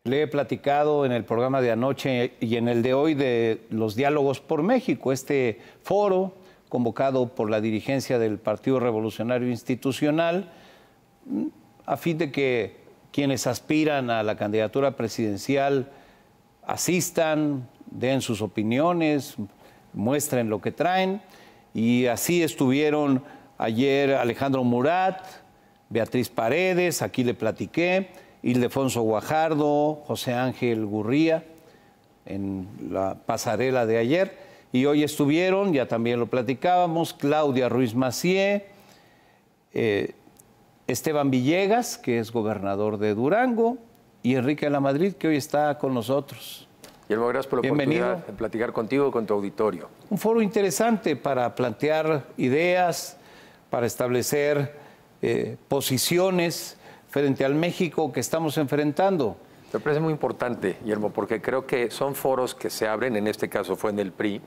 Le he platicado en el programa de anoche y en el de hoy de los Diálogos por México, este foro convocado por la dirigencia del Partido Revolucionario Institucional, a fin de que quienes aspiran a la candidatura presidencial asistan, den sus opiniones, muestren lo que traen. Y así estuvieron ayer Alejandro Murat, Beatriz Paredes, aquí le platiqué, Ildefonso Guajardo, José Ángel Gurría, en la pasarela de ayer. Y hoy estuvieron, ya también lo platicábamos, Claudia Ruiz Massieu, Esteban Villegas, que es gobernador de Durango, y Enrique de la Madrid, que hoy está con nosotros. Guillermo, gracias por la oportunidad de platicar contigo y con tu auditorio. Un foro interesante para plantear ideas, para establecer posiciones frente al México que estamos enfrentando. Me parece muy importante, Guillermo, porque creo que son foros que se abren, en este caso fue en el PRI,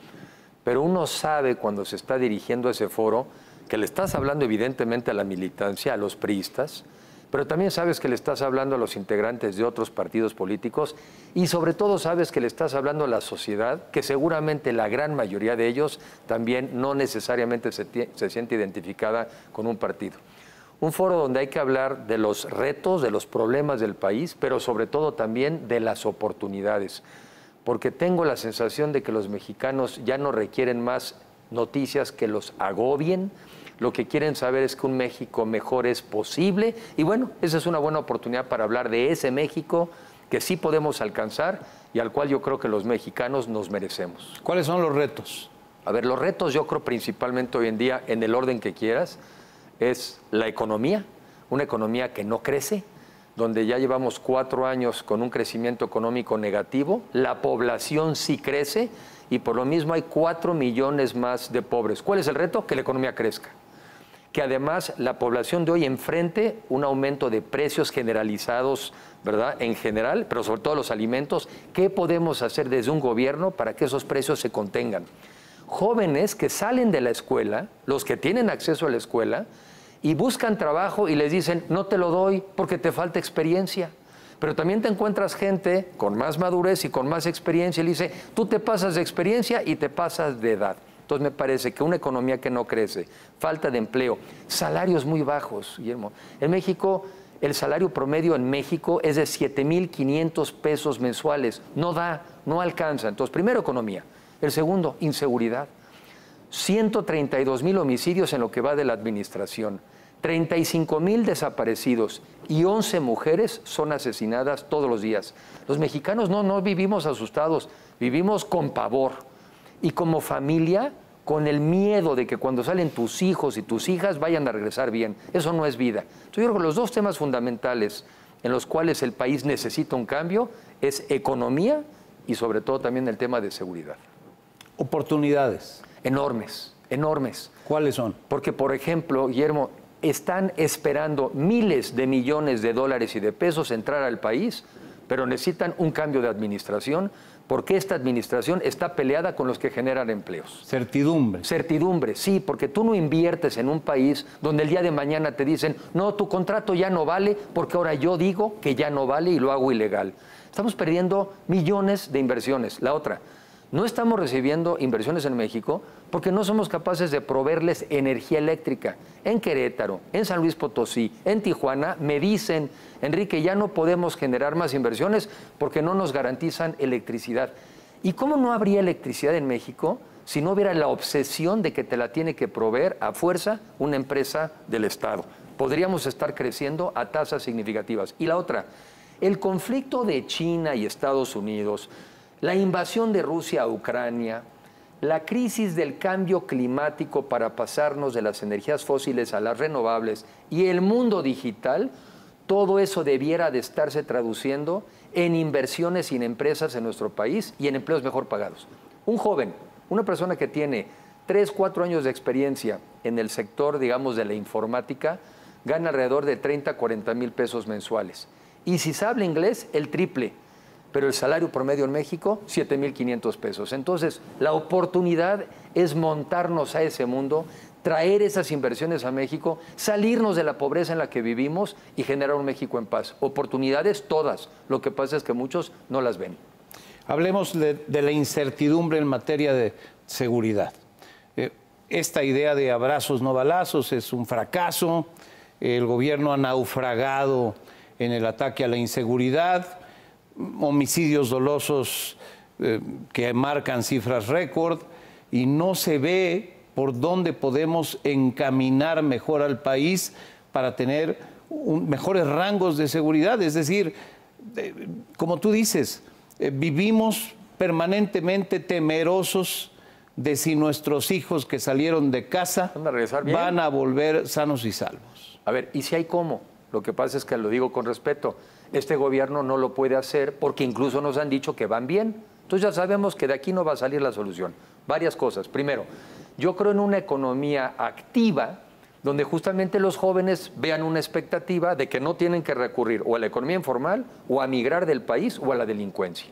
pero uno sabe cuando se está dirigiendo a ese foro que le estás hablando evidentemente a la militancia, a los priistas, pero también sabes que le estás hablando a los integrantes de otros partidos políticos y sobre todo sabes que le estás hablando a la sociedad, que seguramente la gran mayoría de ellos también no necesariamente se siente identificada con un partido. Un foro donde hay que hablar de los retos, de los problemas del país, pero sobre todo también de las oportunidades, porque tengo la sensación de que los mexicanos ya no requieren más noticias que los agobien. Lo que quieren saber es que un México mejor es posible y bueno, esa es una buena oportunidad para hablar de ese México que sí podemos alcanzar y al cual yo creo que los mexicanos nos merecemos. ¿Cuáles son los retos? A ver, los retos yo creo principalmente hoy en día, en el orden que quieras, es la economía, una economía que no crece, donde ya llevamos 4 años con un crecimiento económico negativo, la población sí crece y por lo mismo hay 4 millones más de pobres. ¿Cuál es el reto? Que la economía crezca. Que además la población de hoy enfrente un aumento de precios generalizados, ¿verdad? En general, pero sobre todo los alimentos. ¿Qué podemos hacer desde un gobierno para que esos precios se contengan? Jóvenes que salen de la escuela, los que tienen acceso a la escuela, y buscan trabajo y les dicen, no te lo doy porque te falta experiencia. Pero también te encuentras gente con más madurez y con más experiencia y le dice, tú te pasas de experiencia y te pasas de edad. Entonces me parece que una economía que no crece, falta de empleo, salarios muy bajos, Guillermo. En México, el salario promedio en México es de 7,500 pesos mensuales. No da, no alcanza. Entonces, primero, economía. El segundo, inseguridad. 132,000 homicidios en lo que va de la administración. 35,000 desaparecidos y 11 mujeres son asesinadas todos los días. Los mexicanos no vivimos asustados, vivimos con pavor. Y como familia, con el miedo de que cuando salen tus hijos y tus hijas vayan a regresar bien. Eso no es vida. Entonces, yo creo que los dos temas fundamentales en los cuales el país necesita un cambio es economía y sobre todo también el tema de seguridad. Oportunidades. Enormes, enormes. ¿Cuáles son? Porque, por ejemplo, Guillermo, están esperando miles de millones de dólares y de pesos entrar al país, pero necesitan un cambio de administración porque esta administración está peleada con los que generan empleos. Certidumbre. Certidumbre, sí, porque tú no inviertes en un país donde el día de mañana te dicen, no, tu contrato ya no vale porque ahora yo digo que ya no vale y lo hago ilegal. Estamos perdiendo millones de inversiones. La otra, no estamos recibiendo inversiones en México porque no somos capaces de proveerles energía eléctrica. En Querétaro, en San Luis Potosí, en Tijuana, me dicen, Enrique, ya no podemos generar más inversiones porque no nos garantizan electricidad. ¿Y cómo no habría electricidad en México si no hubiera la obsesión de que te la tiene que proveer a fuerza una empresa del Estado? Podríamos estar creciendo a tasas significativas. Y la otra, el conflicto de China y Estados Unidos, la invasión de Rusia a Ucrania, la crisis del cambio climático para pasarnos de las energías fósiles a las renovables y el mundo digital, todo eso debiera de estarse traduciendo en inversiones y en empresas en nuestro país y en empleos mejor pagados. Un joven, una persona que tiene 3, 4 años de experiencia en el sector, digamos, de la informática, gana alrededor de 30, 40 mil pesos mensuales. Y si sabe inglés, el triple. Pero el salario promedio en México, 7,500 pesos. Entonces, la oportunidad es montarnos a ese mundo, traer esas inversiones a México, salirnos de la pobreza en la que vivimos y generar un México en paz. Oportunidades todas. Lo que pasa es que muchos no las ven. Hablemos de la incertidumbre en materia de seguridad. Esta idea de abrazos no balazos es un fracaso. El gobierno ha naufragado en el ataque a la inseguridad, homicidios dolosos que marcan cifras récord, y no se ve por dónde podemos encaminar mejor al país para tener mejores rangos de seguridad. Es decir, como tú dices, vivimos permanentemente temerosos de si nuestros hijos que salieron de casa van a volver sanos y salvos. A ver, ¿y si hay cómo? Lo que pasa es que lo digo con respeto. Este gobierno no lo puede hacer porque incluso nos han dicho que van bien. Entonces ya sabemos que de aquí no va a salir la solución. Varias cosas. Primero, yo creo en una economía activa donde justamente los jóvenes vean una expectativa de que no tienen que recurrir o a la economía informal o a migrar del país o a la delincuencia.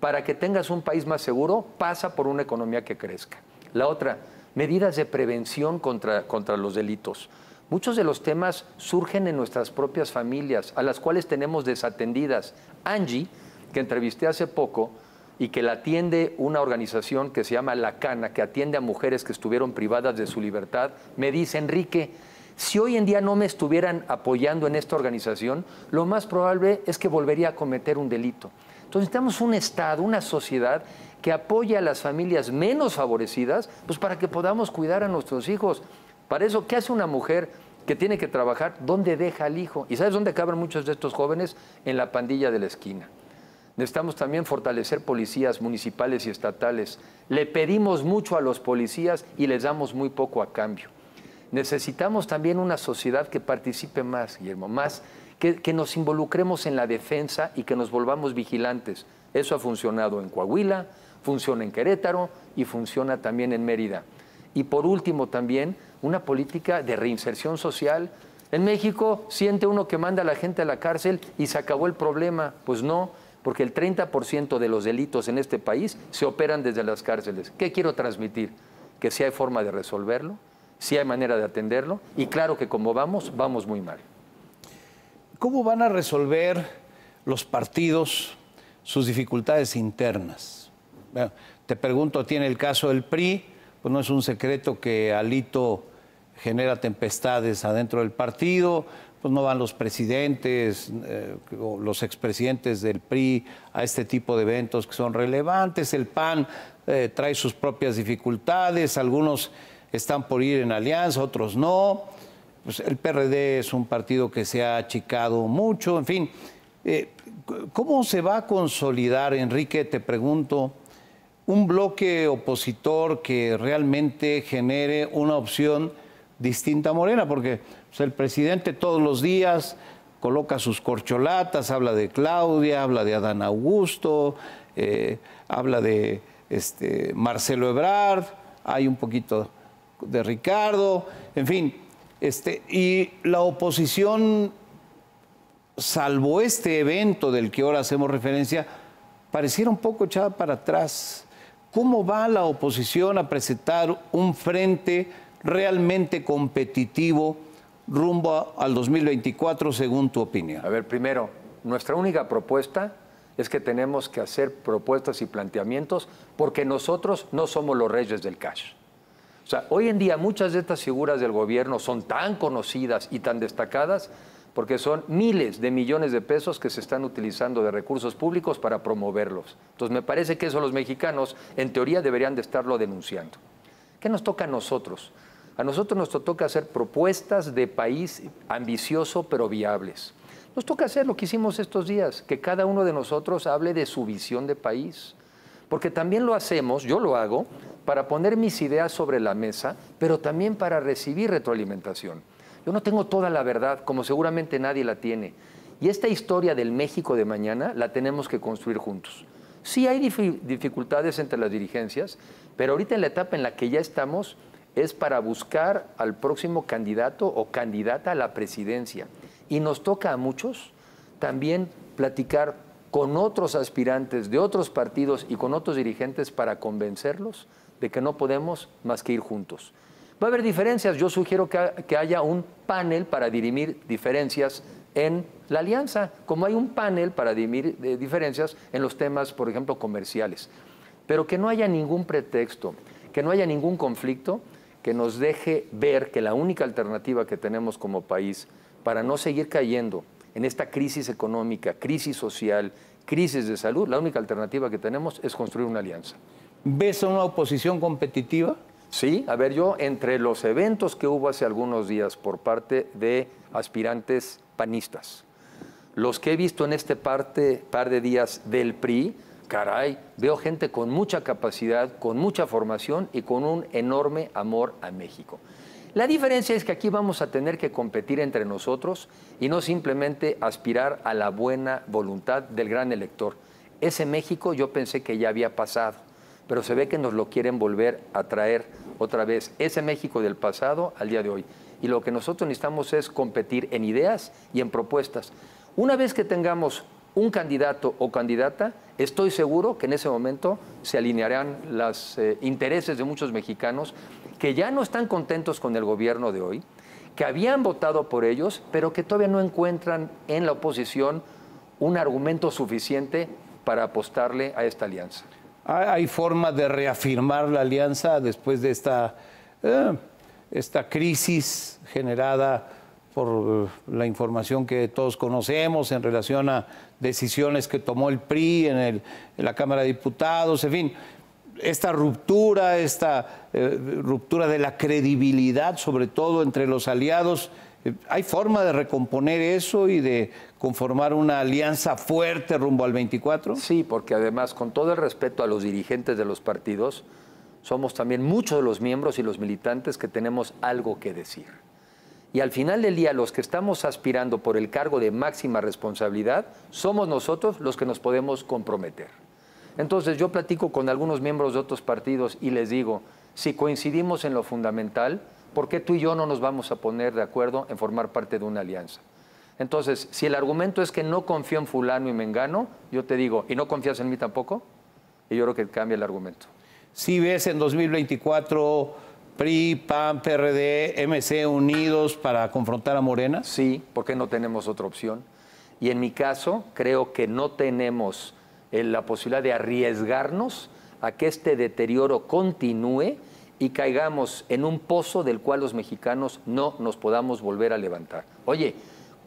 Para que tengas un país más seguro, pasa por una economía que crezca. La otra, medidas de prevención contra los delitos. Muchos de los temas surgen en nuestras propias familias, a las cuales tenemos desatendidas. Angie, que entrevisté hace poco y que la atiende una organización que se llama La Cana, que atiende a mujeres que estuvieron privadas de su libertad, me dice: Enrique, si hoy en día no me estuvieran apoyando en esta organización, lo más probable es que volvería a cometer un delito. Entonces necesitamos un Estado, una sociedad que apoye a las familias menos favorecidas, pues para que podamos cuidar a nuestros hijos. Para eso, ¿qué hace una mujer que tiene que trabajar? ¿Dónde deja al hijo? ¿Y sabes dónde acaban muchos de estos jóvenes? En la pandilla de la esquina. Necesitamos también fortalecer policías municipales y estatales. Le pedimos mucho a los policías y les damos muy poco a cambio. Necesitamos también una sociedad que participe más, Guillermo, más, que nos involucremos en la defensa y que nos volvamos vigilantes. Eso ha funcionado en Coahuila, funciona en Querétaro y funciona también en Mérida. Y por último también una política de reinserción social. En México siente uno que manda a la gente a la cárcel y se acabó el problema. Pues no, porque el 30% de los delitos en este país se operan desde las cárceles. ¿Qué quiero transmitir? Que sí hay forma de resolverlo, sí hay manera de atenderlo, y claro que como vamos muy mal. ¿Cómo van a resolver los partidos sus dificultades internas? Bueno, te pregunto, tiene el caso del PRI, pues no es un secreto que Alito genera tempestades adentro del partido, pues no van los presidentes o los expresidentes del PRI a este tipo de eventos que son relevantes. El PAN trae sus propias dificultades, algunos están por ir en alianza, otros no. Pues el PRD es un partido que se ha achicado mucho, en fin. ¿Cómo se va a consolidar, Enrique, te pregunto, un bloque opositor que realmente genere una opción distinta a Morena? Porque pues, el presidente todos los días coloca sus corcholatas, habla de Claudia, habla de Adán Augusto, habla de Marcelo Ebrard, hay un poquito de Ricardo, en fin. Y la oposición, salvo este evento del que ahora hacemos referencia, pareciera un poco echada para atrás. ¿Cómo va la oposición a presentar un frente realmente competitivo rumbo al 2024, según tu opinión? A ver, primero, nuestra única propuesta es que tenemos que hacer propuestas y planteamientos porque nosotros no somos los reyes del cash. O sea, hoy en día muchas de estas figuras del gobierno son tan conocidas y tan destacadas porque son miles de millones de pesos que se están utilizando de recursos públicos para promoverlos. Entonces, me parece que eso los mexicanos, en teoría, deberían de estarlo denunciando. ¿Qué nos toca a nosotros? A nosotros nos toca hacer propuestas de país ambicioso pero viables. Nos toca hacer lo que hicimos estos días, que cada uno de nosotros hable de su visión de país. Porque también lo hacemos, yo lo hago, para poner mis ideas sobre la mesa, pero también para recibir retroalimentación. Yo no tengo toda la verdad, como seguramente nadie la tiene. Y esta historia del México de mañana la tenemos que construir juntos. Sí hay dificultades entre las dirigencias, pero ahorita en la etapa en la que ya estamos es para buscar al próximo candidato o candidata a la presidencia. Y nos toca a muchos también platicar con otros aspirantes de otros partidos y con otros dirigentes para convencerlos de que no podemos más que ir juntos. Va a haber diferencias. Yo sugiero que haya un panel para dirimir diferencias en la alianza, como hay un panel para dirimir diferencias en los temas, por ejemplo, comerciales. Pero que no haya ningún pretexto, que no haya ningún conflicto que nos deje ver que la única alternativa que tenemos como país para no seguir cayendo en esta crisis económica, crisis social, crisis de salud, la única alternativa que tenemos es construir una alianza. ¿Ves una oposición competitiva? Sí, a ver, yo entre los eventos que hubo hace algunos días por parte de aspirantes panistas, los que he visto en este par de días del PRI, caray, veo gente con mucha capacidad, con mucha formación y con un enorme amor a México. La diferencia es que aquí vamos a tener que competir entre nosotros y no simplemente aspirar a la buena voluntad del gran elector. Ese México yo pensé que ya había pasado, pero se ve que nos lo quieren volver a traer otra vez, ese México del pasado al día de hoy. Y lo que nosotros necesitamos es competir en ideas y en propuestas. Una vez que tengamos un candidato o candidata, estoy seguro que en ese momento se alinearán los intereses de muchos mexicanos que ya no están contentos con el gobierno de hoy, que habían votado por ellos, pero que todavía no encuentran en la oposición un argumento suficiente para apostarle a esta alianza. ¿Hay forma de reafirmar la alianza después de esta crisis generada por la información que todos conocemos en relación a decisiones que tomó el PRI en la Cámara de Diputados, en fin, esta ruptura de la credibilidad, sobre todo entre los aliados? ¿Hay forma de recomponer eso y de conformar una alianza fuerte rumbo al 24? Sí, porque además, con todo el respeto a los dirigentes de los partidos, somos también muchos de los miembros y los militantes que tenemos algo que decir. Y al final del día, los que estamos aspirando por el cargo de máxima responsabilidad, somos nosotros los que nos podemos comprometer. Entonces, yo platico con algunos miembros de otros partidos y les digo, si coincidimos en lo fundamental, ¿por qué tú y yo no nos vamos a poner de acuerdo en formar parte de una alianza? Entonces, si el argumento es que no confío en fulano y mengano, yo te digo, ¿y no confías en mí tampoco? Y yo creo que cambia el argumento. Si ves en 2024 PRI, PAN, PRD, MC unidos para confrontar a Morena. Sí, porque no tenemos otra opción. Y en mi caso, creo que no tenemos la posibilidad de arriesgarnos a que este deterioro continúe y caigamos en un pozo del cual los mexicanos no nos podamos volver a levantar. Oye,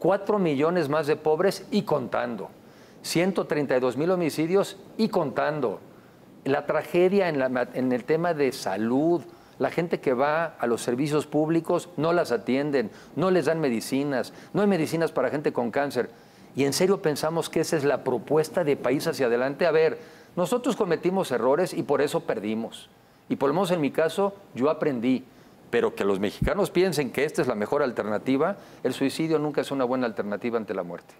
4 millones más de pobres y contando, 132,000 homicidios y contando, la tragedia en el tema de salud, la gente que va a los servicios públicos no las atienden, no les dan medicinas, no hay medicinas para gente con cáncer. ¿Y en serio pensamos que esa es la propuesta de país hacia adelante? A ver, nosotros cometimos errores y por eso perdimos. Y por lo menos en mi caso, yo aprendí. Pero que los mexicanos piensen que esta es la mejor alternativa, el suicidio nunca es una buena alternativa ante la muerte.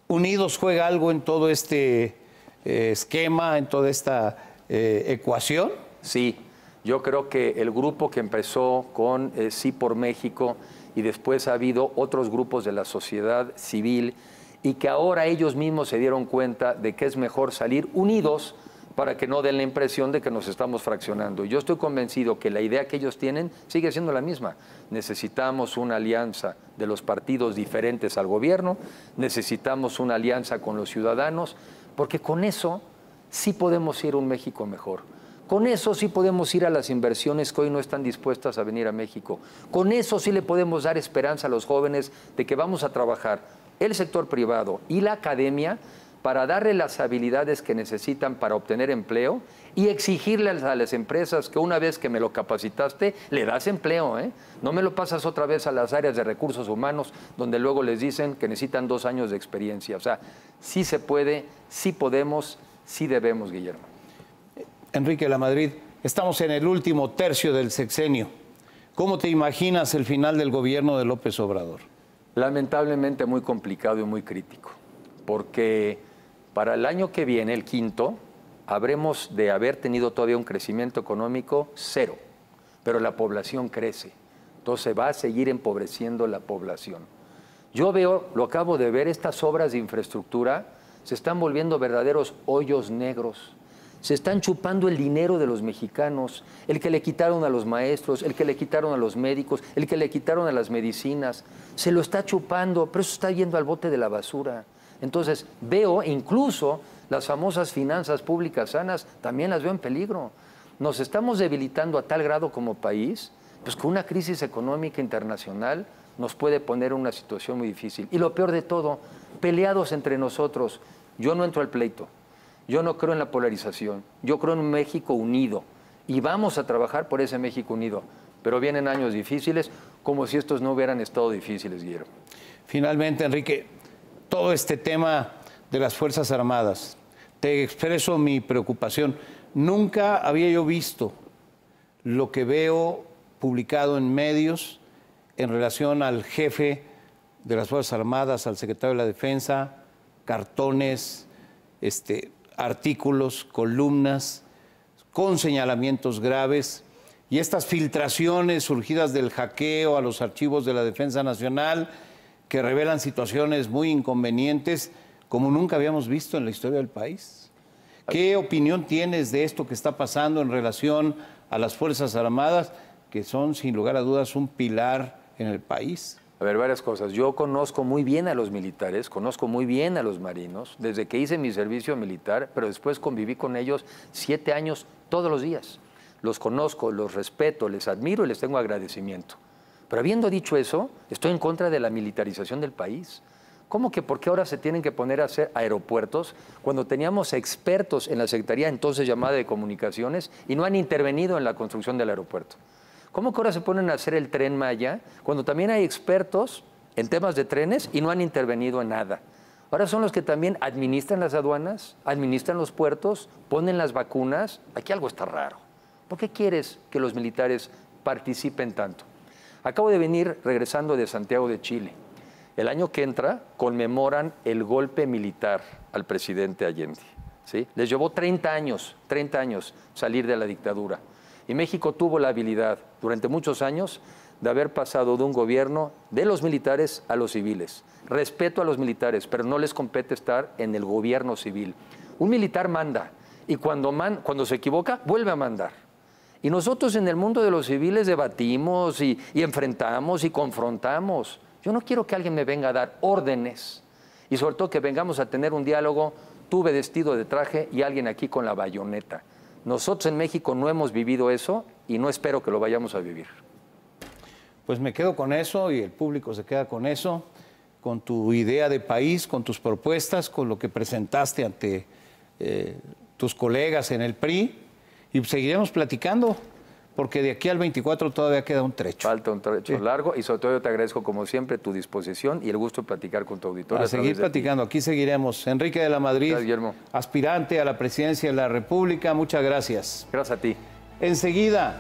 ¿Unidos juega algo en todo este esquema, en toda esta ecuación? Sí, yo creo que el grupo que empezó con Sí por México y después ha habido otros grupos de la sociedad civil y que ahora ellos mismos se dieron cuenta de que es mejor salir unidos para que no den la impresión de que nos estamos fraccionando. Yo estoy convencido que la idea que ellos tienen sigue siendo la misma. Necesitamos una alianza de los partidos diferentes al gobierno, necesitamos una alianza con los ciudadanos, porque con eso sí podemos ir a un México mejor. Con eso sí podemos ir a las inversiones que hoy no están dispuestas a venir a México. Con eso sí le podemos dar esperanza a los jóvenes de que vamos a trabajar el sector privado y la academia para darle las habilidades que necesitan para obtener empleo y exigirles a las empresas que una vez que me lo capacitaste, le das empleo, ¿eh? No me lo pasas otra vez a las áreas de recursos humanos, donde luego les dicen que necesitan 2 años de experiencia. O sea, sí se puede, sí podemos, sí debemos, Guillermo. Enrique Lamadrid, estamos en el último tercio del sexenio. ¿Cómo te imaginas el final del gobierno de López Obrador? Lamentablemente muy complicado y muy crítico, porque para el año que viene, el quinto, habremos de haber tenido todavía un crecimiento económico 0, pero la población crece, entonces va a seguir empobreciendo la población. Yo veo, lo acabo de ver, estas obras de infraestructura se están volviendo verdaderos hoyos negros. Se están chupando el dinero de los mexicanos, el que le quitaron a los maestros, el que le quitaron a los médicos, el que le quitaron a las medicinas. Se lo está chupando, pero eso está yendo al bote de la basura. Entonces veo incluso las famosas finanzas públicas sanas, también las veo en peligro. Nos estamos debilitando a tal grado como país, pues que una crisis económica internacional nos puede poner en una situación muy difícil. Y lo peor de todo, peleados entre nosotros. Yo no entro al pleito. Yo no creo en la polarización, yo creo en un México unido y vamos a trabajar por ese México unido. Pero vienen años difíciles, como si estos no hubieran estado difíciles, Guillermo. Finalmente, Enrique, todo este tema de las Fuerzas Armadas, te expreso mi preocupación. Nunca había yo visto lo que veo publicado en medios en relación al jefe de las Fuerzas Armadas, al secretario de la Defensa, cartones, artículos, columnas, con señalamientos graves y estas filtraciones surgidas del hackeo a los archivos de la Defensa Nacional que revelan situaciones muy inconvenientes como nunca habíamos visto en la historia del país. ¿Qué opinión tienes de esto que está pasando en relación a las Fuerzas Armadas, que son sin lugar a dudas un pilar en el país? A ver, varias cosas. Yo conozco muy bien a los militares, conozco muy bien a los marinos, desde que hice mi servicio militar, pero después conviví con ellos 7 años todos los días. Los conozco, los respeto, les admiro y les tengo agradecimiento. Pero habiendo dicho eso, estoy en contra de la militarización del país. ¿Cómo que por qué ahora se tienen que poner a hacer aeropuertos cuando teníamos expertos en la Secretaría entonces llamada de Comunicaciones y no han intervenido en la construcción del aeropuerto? ¿Cómo que ahora se ponen a hacer el Tren Maya cuando también hay expertos en temas de trenes y no han intervenido en nada? Ahora son los que también administran las aduanas, administran los puertos, ponen las vacunas. Aquí algo está raro. ¿Por qué quieres que los militares participen tanto? Acabo de venir regresando de Santiago de Chile. El año que entra conmemoran el golpe militar al presidente Allende, ¿sí? Les llevó 30 años salir de la dictadura. Y México tuvo la habilidad durante muchos años de haber pasado de un gobierno de los militares a los civiles. Respeto a los militares, pero no les compete estar en el gobierno civil. Un militar manda y cuando se equivoca vuelve a mandar. Y nosotros en el mundo de los civiles debatimos y enfrentamos y confrontamos. Yo no quiero que alguien me venga a dar órdenes y sobre todo que vengamos a tener un diálogo, tú vestido de traje y alguien aquí con la bayoneta. Nosotros en México no hemos vivido eso y no espero que lo vayamos a vivir. Pues me quedo con eso y el público se queda con eso, con tu idea de país, con tus propuestas, con lo que presentaste ante tus colegas en el PRI y seguiremos platicando porque de aquí al 24 todavía queda un trecho. Falta un trecho largo y sobre todo yo te agradezco como siempre tu disposición y el gusto de platicar con tu auditorio. A seguir platicando, aquí seguiremos. Enrique de la Madrid, gracias, Guillermo, aspirante a la presidencia de la República, muchas gracias. Gracias a ti. Enseguida